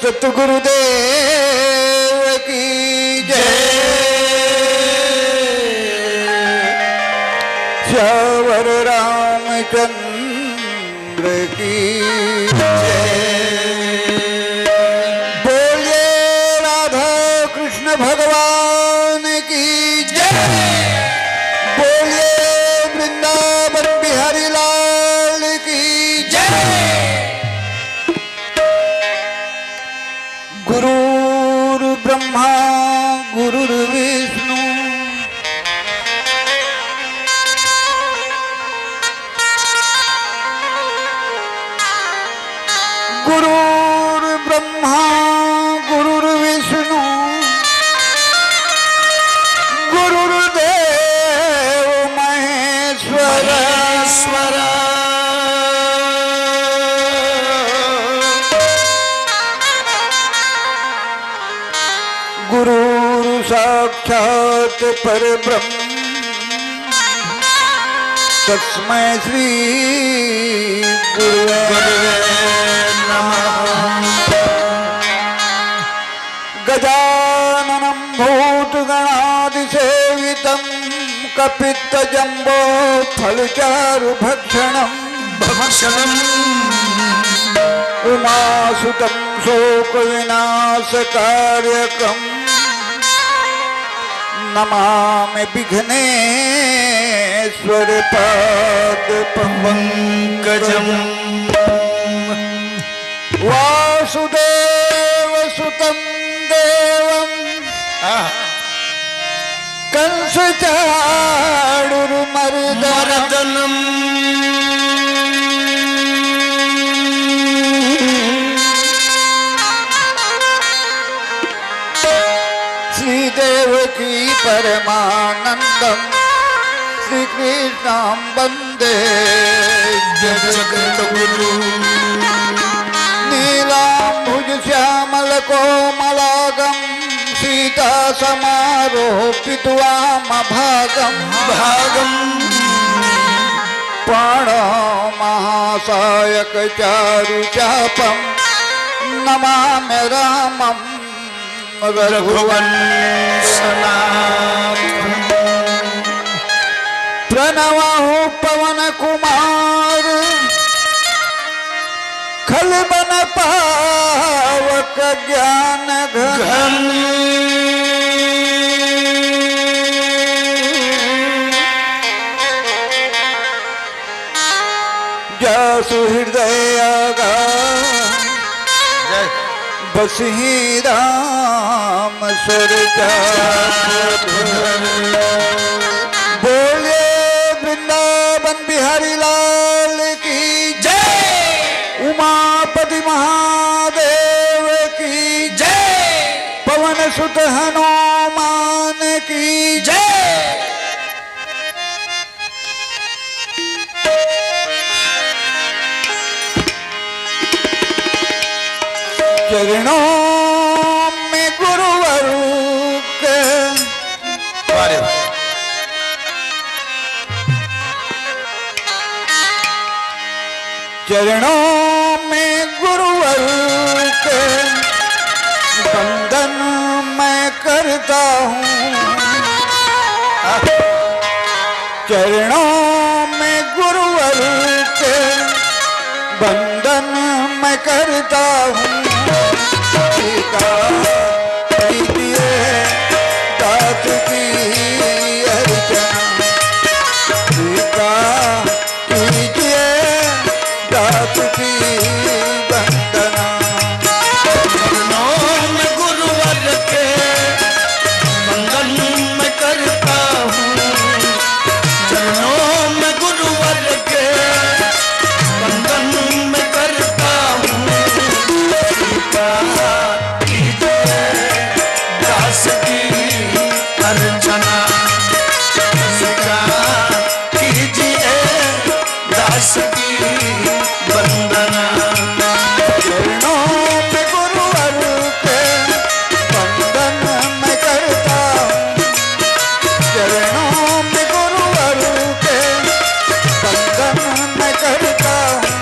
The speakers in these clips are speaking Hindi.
सतगुरुदेव की जय। श्यावर रामचंद्र की जय। बोलिए राधा कृष्ण भगवान की जय। बोलिए वृंदावन बिहारी लाल की जय। गुरुर् ब्रह्मा गुरुर्विष्णु गुरुर्ब्रह्मा गुरुर्विष्णु गुरुर्देव महेश्वर। गुरुर् साक्षात् परब्रह्म तस्मै श्री गुरुवे नमः। गजाननं भूतगणादिसेवितं कपित्तजम्बो फलचारुभक्षणं उमासुतं शोकविनाशकार्यकम् नमामि विघ्नेश्वर पाद पंकजम्। वासुदेव सुतं देवं कंस चाणूरमर्दनम् श्रीदेवकी परमानंदम श्री कृष्णं वंदे जगद्गुरु। नीलांबुज श्यामल कोमलागम सीता समारोपितवामभागं प्राणो महासायक चारुचापं नमामि रामं रघुवंशनाथं। प्रणवहु पवन कुमार खलबन पावक ज्ञान घन। जसु हृदय बसहि राम सरजा। बोले वृंदावन बिहारी लाल की जय। उमापति महादेव की जय। पवन सुत हनुमान की जय। चरणों में गुरुवर के चरणों में गुरुवर के वंदन मैं करता हूँ। चरणों में गुरुवर के वंदन मैं करता हूँ। दात की अर्चना कीजिए दात की वंदना। चरणों में गुरुवर के वंदन मैं करता हूँ। चरणों में गुरुवर के वंदन मैं करता हूँ। दास की अर्चना कीजिए दास की वंदना। चरणों में गुरुवर के वंदन मैं करता हूँ। चरणों में गुरुवर के वंदन मैं करता हूँ।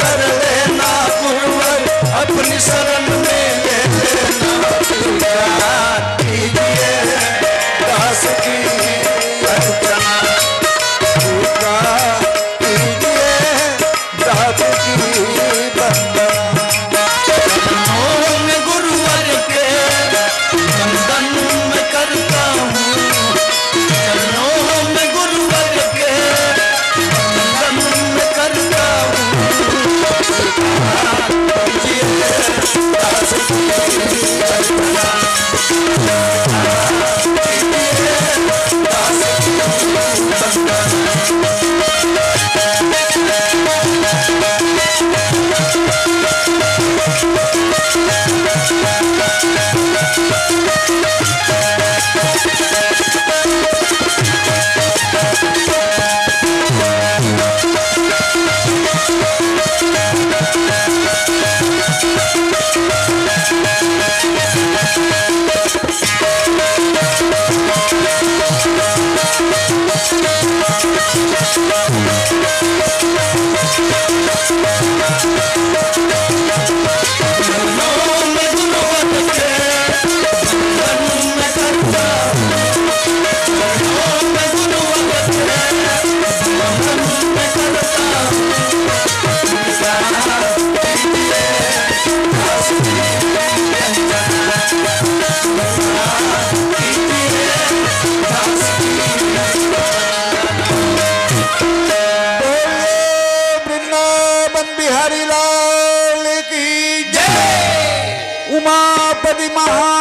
कर लेना गुरुवर अपनी शरण में ले लेना स्वीकार कीजिए दास की अर्चना स्वीकार कीजिए दास की वंदना चरणों में गुरुवर के वंदन मैं करता हूँ चरणों में गुरुवर के वंदन मैं करता हूँ कीजिए दास की अर्चना कीजिए दास की वंदना वृंदावन बिहारी लाल की जय। उमापति महा